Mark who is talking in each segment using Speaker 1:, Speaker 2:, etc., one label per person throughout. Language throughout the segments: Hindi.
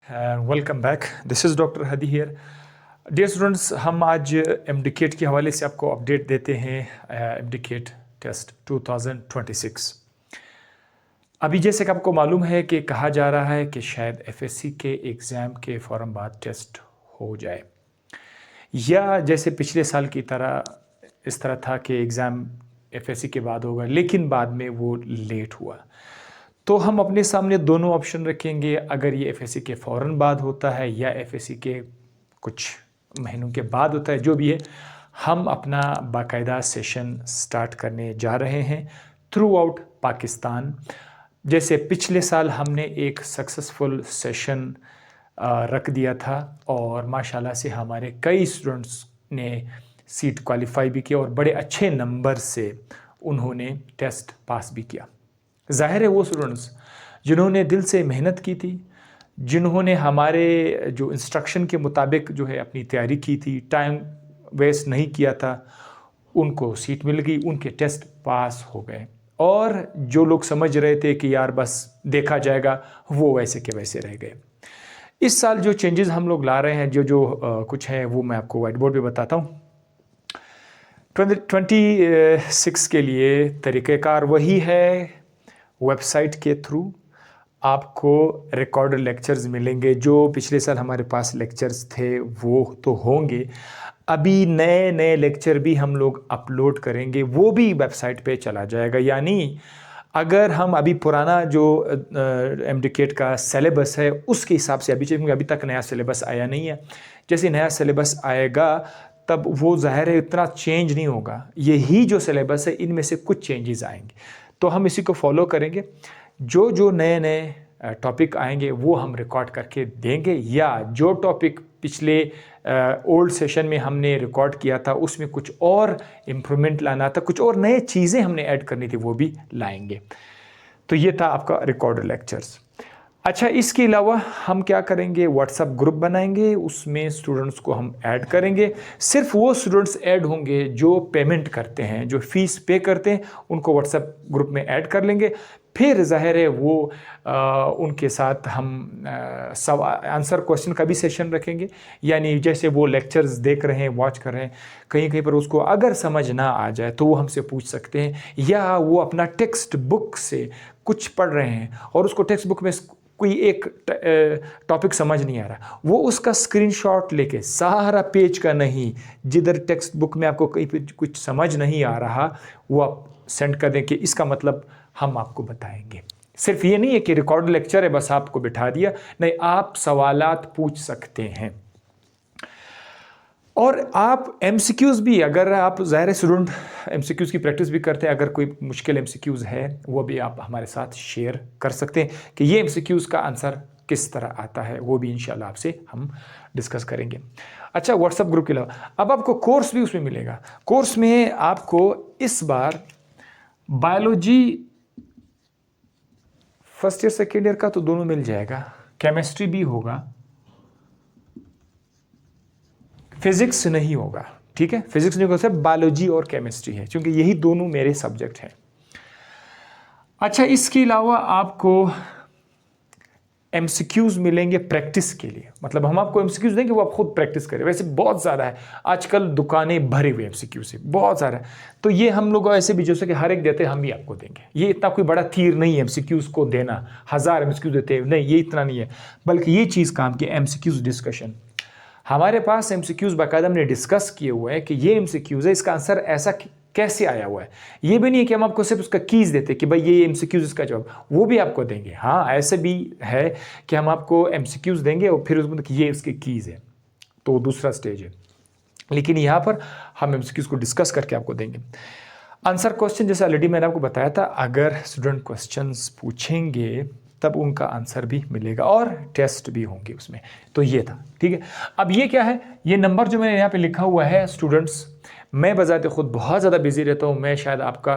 Speaker 1: Welcome back. This is doctor Hadi हियर। डियर स्टूडेंट्स, हम आज एमडीकेट के हवाले से आपको अपडेट देते हैं। MDCAT test 2026। अभी जैसे कि आपको मालूम है कि कहा जा रहा है कि शायद एफएससी के एग्ज़ाम के फ़ौरन बाद टेस्ट हो जाए, या जैसे पिछले साल की तरह इस तरह था कि एग्ज़ाम एफएससी के बाद होगा, लेकिन बाद में वो लेट हुआ। तो हम अपने सामने दोनों ऑप्शन रखेंगे। अगर ये एफएससी के फ़ौरन बाद होता है या एफएससी के कुछ महीनों के बाद होता है, जो भी है, हम अपना बाकायदा सेशन स्टार्ट करने जा रहे हैं थ्रू आउट पाकिस्तान। जैसे पिछले साल हमने एक सक्सेसफुल सेशन रख दिया था और माशाल्लाह से हमारे कई स्टूडेंट्स ने सीट क्वालिफाई भी किया और बड़े अच्छे नंबर से उन्होंने टेस्ट पास भी किया। ज़ाहिर है वो स्टूडेंट्स जिन्होंने दिल से मेहनत की थी, जिन्होंने हमारे जो इंस्ट्रक्शन के मुताबिक जो है अपनी तैयारी की थी, टाइम वेस्ट नहीं किया था, उनको सीट मिल गई, उनके टेस्ट पास हो गए। और जो लोग समझ रहे थे कि यार बस देखा जाएगा, वो वैसे के वैसे रह गए। इस साल जो चेंजेस हम लोग ला रहे हैं, जो कुछ है, वो मैं आपको वाइट बोर्ड पे बताता हूँ। 2026 के लिए तरीक़ेकार वही है। वेबसाइट के थ्रू आपको रिकॉर्डेड लेक्चर्स मिलेंगे। जो पिछले साल हमारे पास लेक्चर्स थे वो तो होंगे, अभी नए नए लेक्चर भी हम लोग अपलोड करेंगे, वो भी वेबसाइट पे चला जाएगा। यानी अगर हम अभी पुराना जो एमडीकेट का सिलेबस है उसके हिसाब से अभी चलेंगे, अभी तक नया सिलेबस आया नहीं है। जैसे नया सिलेबस आएगा तब वो ज़ाहिर है इतना चेंज नहीं होगा, यही जो सिलेबस है इनमें से कुछ चेंजेस आएंगे, तो हम इसी को फॉलो करेंगे। जो जो नए नए टॉपिक आएंगे वो हम रिकॉर्ड करके देंगे, या जो टॉपिक पिछले ओल्ड सेशन में हमने रिकॉर्ड किया था उसमें कुछ और इम्प्रूवमेंट लाना था, कुछ और नए चीज़ें हमने ऐड करनी थी, वो भी लाएंगे। तो ये था आपका रिकॉर्डेड लेक्चर्स। अच्छा, इसके अलावा हम क्या करेंगे, व्हाट्सएप ग्रुप बनाएंगे, उसमें स्टूडेंट्स को हम ऐड करेंगे। सिर्फ वो स्टूडेंट्स ऐड होंगे जो पेमेंट करते हैं, जो फीस पे करते हैं, उनको व्हाट्सएप ग्रुप में ऐड कर लेंगे। फिर ज़ाहिर है वो उनके साथ हम सब आंसर क्वेश्चन का भी सेशन रखेंगे। यानी जैसे वो लेक्चर्स देख रहे हैं, वॉच कर रहे हैं, कहीं कहीं पर उसको अगर समझ ना आ जाए तो वो हमसे पूछ सकते हैं, या वो अपना टेक्स्ट बुक से कुछ पढ़ रहे हैं और उसको टेक्स्ट बुक में कोई एक टॉपिक समझ नहीं आ रहा, वो उसका स्क्रीनशॉट लेके, सारा पेज का नहीं, जिधर टेक्स्ट बुक में आपको कहीं पे कुछ समझ नहीं आ रहा, वो आप सेंड कर दें कि इसका मतलब हम आपको बताएंगे। सिर्फ ये नहीं है कि रिकॉर्ड लेक्चर है बस आपको बिठा दिया, नहीं, आप सवालात पूछ सकते हैं। और आप एमसीक्यूज़ भी, अगर आप ज़ाहिर स्टूडेंट एमसीक्यूज़ की प्रैक्टिस भी करते हैं, अगर कोई मुश्किल एमसीक्यूज़ है वो भी आप हमारे साथ शेयर कर सकते हैं कि ये एमसीक्यूज़ का आंसर किस तरह आता है, वो भी इंशाल्लाह आपसे हम डिस्कस करेंगे। अच्छा, व्हाट्सएप ग्रुप के अलावा अब आपको कोर्स भी उसमें मिलेगा। कोर्स में आपको इस बार biology first year second year का तो दोनों मिल जाएगा, केमिस्ट्री भी होगा, फिजिक्स नहीं होगा। ठीक है, फिजिक्स नहीं होगा, सिर्फ बायोलॉजी और केमिस्ट्री है, क्योंकि यही दोनों मेरे सब्जेक्ट हैं। अच्छा, इसके अलावा आपको एमसीक्यूज़ मिलेंगे प्रैक्टिस के लिए, मतलब हम आपको एमसीक्यूज़ देंगे, वो आप खुद प्रैक्टिस करें। वैसे बहुत ज़्यादा है, आजकल दुकानें भरी हुई एमसीक्यू से, बहुत ज़्यादा है। तो ये हम लोग ऐसे भी जैसे कि हर एक देते हैं, हम भी आपको देंगे। ये इतना कोई बड़ा तीर नहीं है एमसीक्यूज़ को देना, 1000 एमसीक्यूज़ देते हैं, नहीं, ये इतना नहीं है। बल्कि ये चीज़ काम की एमसीक्यूज़ डिस्कशन, हमारे पास एमसीक्यूज़ बाकायदा हमने डिस्कस किए हुए हैं कि ये एमसीक्यूज़ है, इसका आंसर ऐसा कैसे आया हुआ है। ये भी नहीं है कि हम आपको सिर्फ उसका कीज़ देते कि भाई ये एमसीक्यूज़ इसका जवाब, वो भी आपको देंगे। हाँ, ऐसे भी है कि हम आपको एमसीक्यूज़ देंगे और फिर उसमें ये उसके कीज़ है, तो दूसरा स्टेज है। लेकिन यहाँ पर हम एमसीक्यूज़ को डिस्कस करके आपको देंगे। आंसर क्वेश्चन जैसे ऑलरेडी मैंने आपको बताया था, अगर स्टूडेंट क्वेश्चंस पूछेंगे तब उनका आंसर भी मिलेगा और टेस्ट भी होंगे उसमें। तो ये था, ठीक है। अब ये क्या है, ये नंबर जो मैंने यहाँ पे लिखा हुआ है स्टूडेंट्स, मैं बजाते खुद बहुत ज़्यादा बिजी रहता हूँ। मैं शायद आपका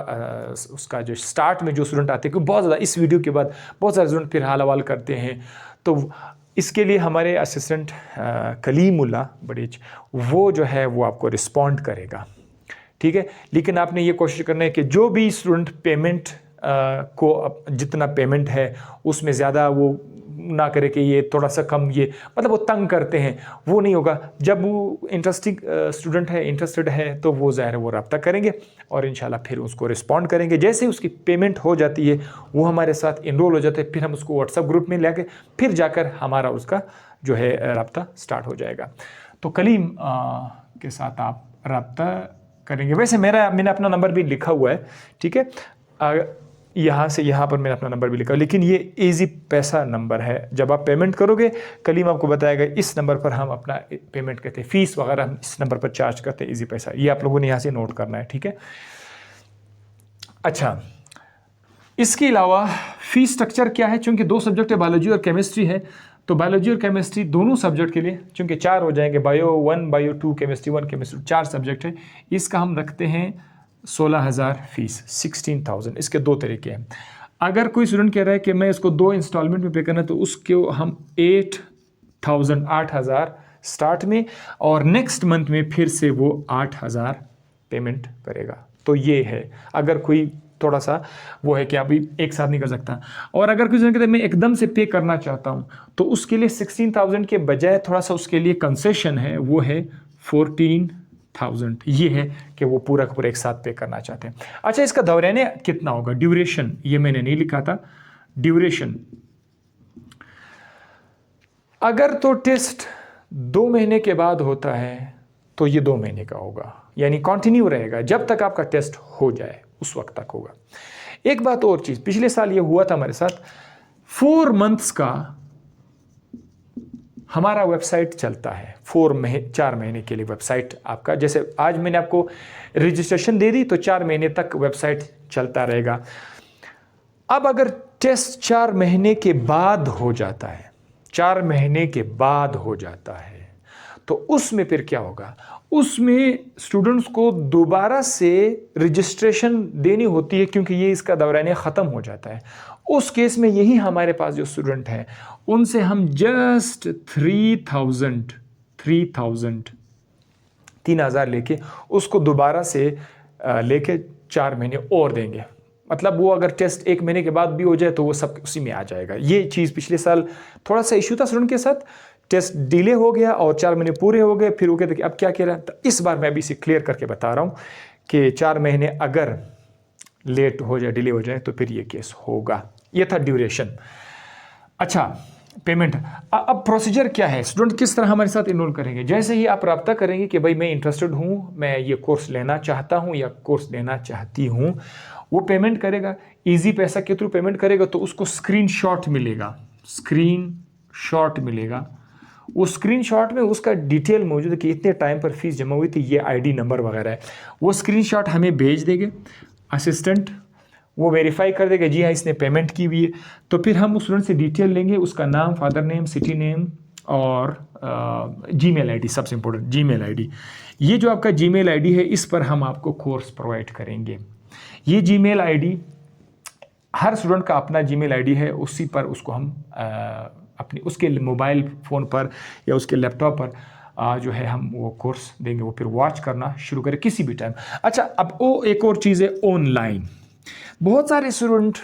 Speaker 1: उसका जो स्टार्ट में जो स्टूडेंट आते हैं, क्योंकि बहुत ज़्यादा इस वीडियो के बाद बहुत सारे स्टूडेंट फिर हाल हवाल करते हैं, तो इसके लिए हमारे असिस्टेंट कलीमुल्ला बड़ीच, वो जो है वो आपको रिस्पॉन्ड करेगा, ठीक है। लेकिन आपने ये कोशिश करना है कि जो भी स्टूडेंट पेमेंट को जितना पेमेंट है उसमें ज़्यादा वो ना करे कि ये थोड़ा सा कम, ये मतलब वो तंग करते हैं, वो नहीं होगा। जब वो इंटरेस्टिंग स्टूडेंट है, इंटरेस्टेड है, तो वो ज़ाहिर है वो रब्ता करेंगे और इंशाल्लाह फिर उसको रिस्पॉन्ड करेंगे। जैसे उसकी पेमेंट हो जाती है, वो हमारे साथ इनरोल हो जाते हैं, फिर हम उसको व्हाट्सएप ग्रुप में लेके फिर जाकर हमारा उसका जो है रब्ता स्टार्ट हो जाएगा। तो कलीम के साथ आप रब्ता करेंगे। वैसे मैंने अपना नंबर भी लिखा हुआ है, ठीक है, यहाँ से यहाँ पर मैंने अपना नंबर भी लिखा, लेकिन ये इजी पैसा नंबर है। जब आप पेमेंट करोगे, कलीम आपको बताएगा इस नंबर पर हम अपना पेमेंट करते हैं, फ़ीस वगैरह हम इस नंबर पर चार्ज करते हैं, इजी पैसा। ये आप लोगों ने यहाँ से नोट करना है, ठीक है। अच्छा, इसके अलावा फ़ीस स्ट्रक्चर क्या है? चूँकि 2 सब्जेक्ट है, बायोलॉजी और केमिस्ट्री है, तो बायोलॉजी और केमिस्ट्री दोनों सब्जेक्ट के लिए, चूँकि 4 हो जाएंगे, bio 1, bio 2, chemistry 1, chemistry 4 subject है, इसका हम रखते हैं 16,000 फीस, 16,000। इसके 2 तरीके हैं। अगर कोई स्टूडेंट कह रहा है कि मैं इसको 2 इंस्टॉलमेंट में पे करना है, तो उसको हम 8,000 स्टार्ट में और नेक्स्ट मंथ में फिर से वो 8,000 पेमेंट करेगा। तो ये है, अगर कोई थोड़ा सा वो है कि अभी एक साथ नहीं कर सकता। और अगर कोई कहते हैं मैं एकदम से पे करना चाहता हूँ, तो उसके लिए 16,000 के बजाय थोड़ा सा उसके लिए कंसेशन है, वो है 14,000। ये है कि वो पूरा का पूरा एक साथ पे करना चाहते हैं। अच्छा, इसका दौरान कितना होगा? ड्यूरेशन ये मैंने नहीं लिखा था। ड्यूरेशन अगर तो टेस्ट 2 महीने के बाद होता है तो ये 2 महीने का होगा, यानी कंटिन्यू रहेगा जब तक आपका टेस्ट हो जाए, उस वक्त तक होगा। एक बात और चीज़, पिछले साल ये हुआ था हमारे साथ, 4 मंथ्स का हमारा वेबसाइट चलता है, 4 महीने के लिए वेबसाइट आपका, जैसे आज मैंने आपको रजिस्ट्रेशन दे दी तो 4 महीने तक वेबसाइट चलता रहेगा। अब अगर टेस्ट 4 महीने के बाद हो जाता है, 4 महीने के बाद हो जाता है, तो उसमें फिर क्या होगा? उसमें स्टूडेंट्स को दोबारा से रजिस्ट्रेशन देनी होती है, क्योंकि ये इसका दौरान ख़त्म हो जाता है। उस केस में यही हमारे पास जो स्टूडेंट हैं, उनसे हम जस्ट 3,000 लेके उसको दोबारा से लेके 4 महीने और देंगे। मतलब वो अगर टेस्ट 1 महीने के बाद भी हो जाए तो वो सब उसी में आ जाएगा। ये चीज़ पिछले साल थोड़ा सा इशू था स्टूडेंट के साथ, टेस्ट डिले हो गया और 4 महीने पूरे हो गए, फिर वो कहते कि अब क्या कह रहा है। तो इस बार मैं अभी इसे क्लियर करके बता रहा हूँ कि 4 महीने अगर लेट हो जाए, डिले हो जाए, तो फिर ये केस होगा। ये था ड्यूरेशन। अच्छा, पेमेंट। अब प्रोसीजर क्या है, स्टूडेंट किस तरह हमारे साथ इनरोल करेंगे? जैसे ही आप रब्ता करेंगे कि भाई मैं इंटरेस्टेड हूँ, मैं ये कोर्स लेना चाहता हूँ या कोर्स लेना चाहती हूँ, वो पेमेंट करेगा, इजी पैसा के थ्रू पेमेंट करेगा, तो उसको स्क्रीनशॉट मिलेगा, स्क्रीनशॉट मिलेगा। वो स्क्रीनशॉट में उसका डिटेल मौजूद है कि इतने टाइम पर फीस जमा हुई थी, ये आईडी नंबर वगैरह है। वो स्क्रीनशॉट हमें भेज देंगे, असिस्टेंट वो वेरीफाई कर देगा जी हाँ इसने पेमेंट की हुई है। तो फिर हम उस स्टूडेंट से डिटेल लेंगे, उसका नाम, फादर नेम, सिटी नेम और जीमेल आईडी, सबसे इम्पोर्टेंट जीमेल आईडी। ये जो आपका जीमेल आईडी है, इस पर हम आपको कोर्स प्रोवाइड करेंगे। ये जीमेल आईडी हर स्टूडेंट का अपना जीमेल आईडी है, उसी पर उसको हम अपनी उसके मोबाइल फ़ोन पर या उसके लैपटॉप पर जो है हम वो कोर्स देंगे, वो फिर वॉच करना शुरू करें किसी भी टाइम। अच्छा, अब वो एक और चीज़ है ऑनलाइन। बहुत सारे स्टूडेंट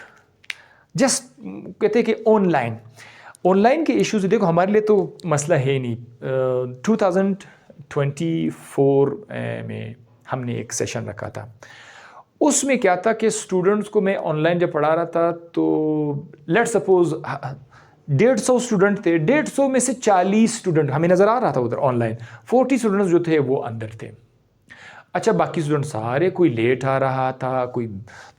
Speaker 1: जस्ट कहते हैं कि ऑनलाइन के इश्यूज, देखो हमारे लिए तो मसला है ही नहीं। 2024 में हमने एक सेशन रखा था, उसमें क्या था कि स्टूडेंट्स को मैं ऑनलाइन जब पढ़ा रहा था, तो लेट्स सपोज 150 स्टूडेंट थे, 150 में से 40 स्टूडेंट हमें नज़र आ रहा था उधर ऑनलाइन, 40 स्टूडेंट्स जो थे वो अंदर थे। अच्छा, बाकी स्टूडेंट सारे, कोई लेट आ रहा था, कोई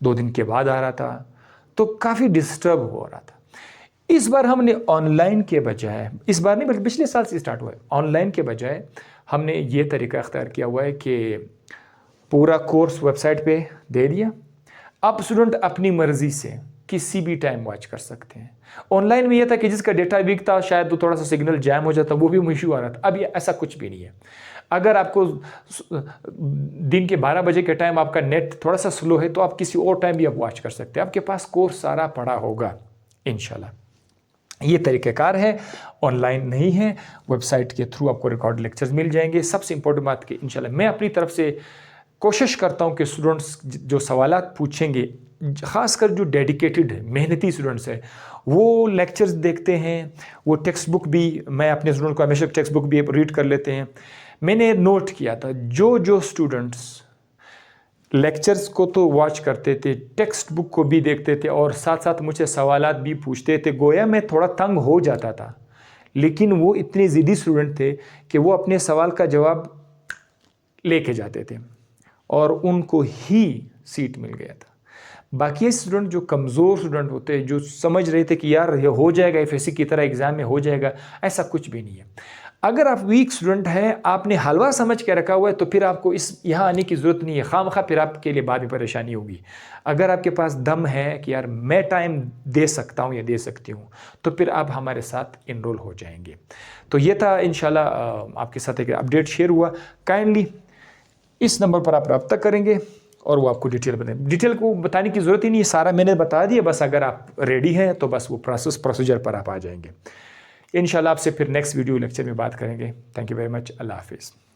Speaker 1: 2 दिन के बाद आ रहा था, तो काफ़ी डिस्टर्ब हो रहा था। इस बार हमने ऑनलाइन के बजाय, इस बार नहीं बल्कि पिछले साल से स्टार्ट हुआ है, ऑनलाइन के बजाय हमने ये तरीका अख्तियार किया हुआ है कि पूरा कोर्स वेबसाइट पे दे दिया। अब स्टूडेंट अपनी मर्ज़ी से किसी भी टाइम वॉच कर सकते हैं। ऑनलाइन में यह था कि जिसका डेटा वीक था, शायद तो थोड़ा सा सिग्नल जैम हो जाता, वो भी इशू आ रहा था। अब ये ऐसा कुछ भी नहीं है। अगर आपको दिन के 12 बजे के टाइम आपका नेट थोड़ा सा स्लो है, तो आप किसी और टाइम भी आप वॉच कर सकते हैं, आपके पास कोर्स सारा पड़ा होगा इंशाल्लाह। ये तरीक़ाकार है, ऑनलाइन नहीं है, वेबसाइट के थ्रू आपको रिकॉर्ड लेक्चर्स मिल जाएंगे। सबसे इंपॉर्टेंट बात कि इंशाल्लाह मैं अपनी तरफ से कोशिश करता हूँ कि स्टूडेंट्स जो सवालात पूछेंगे, ख़ासकर जो डेडिकेटेड मेहनती स्टूडेंट्स हैं, वो लेक्चर्स देखते हैं, वो टेक्स्ट बुक भी, मैं अपने स्टूडेंट को हमेशा टेक्स्ट बुक भी रीड कर लेते हैं। मैंने नोट किया था जो स्टूडेंट्स लेक्चर्स को तो वॉच करते थे, टेक्स्ट बुक को भी देखते थे और साथ साथ मुझे सवालात भी पूछते थे, गोया मैं थोड़ा तंग हो जाता था, लेकिन वो इतने ज़िद्दी स्टूडेंट थे कि वो अपने सवाल का जवाब लेके जाते थे और उनको ही सीट मिल गया था। बाकी स्टूडेंट जो कमज़ोर स्टूडेंट होते हैं, जो समझ रहे थे कि यार ये हो जाएगा, एफएससी की तरह एग्ज़ाम में हो जाएगा, ऐसा कुछ भी नहीं है। अगर आप वीक स्टूडेंट हैं, आपने हलवा समझ के रखा हुआ है, तो फिर आपको यहाँ आने की ज़रूरत नहीं है, खामखा फिर आपके लिए बाद में परेशानी होगी। अगर आपके पास दम है कि यार मैं टाइम दे सकता हूँ या दे सकती हूँ, तो फिर आप हमारे साथ इनरोल हो जाएंगे। तो ये था इंशाल्लाह आपके साथ एक अपडेट शेयर हुआ। काइंडली इस नंबर पर आप रब्ता करेंगे और वो आपको डिटेल बताएं। डिटेल को बताने की ज़रूरत ही नहीं है, सारा मैंने बता दिया, बस अगर आप रेडी हैं तो बस वो प्रोसीजर पर आप आ जाएंगे। इंशाल्लाह आपसे फिर नेक्स्ट वीडियो लेक्चर में बात करेंगे। Thank you very much. अल्लाह हाफिज़।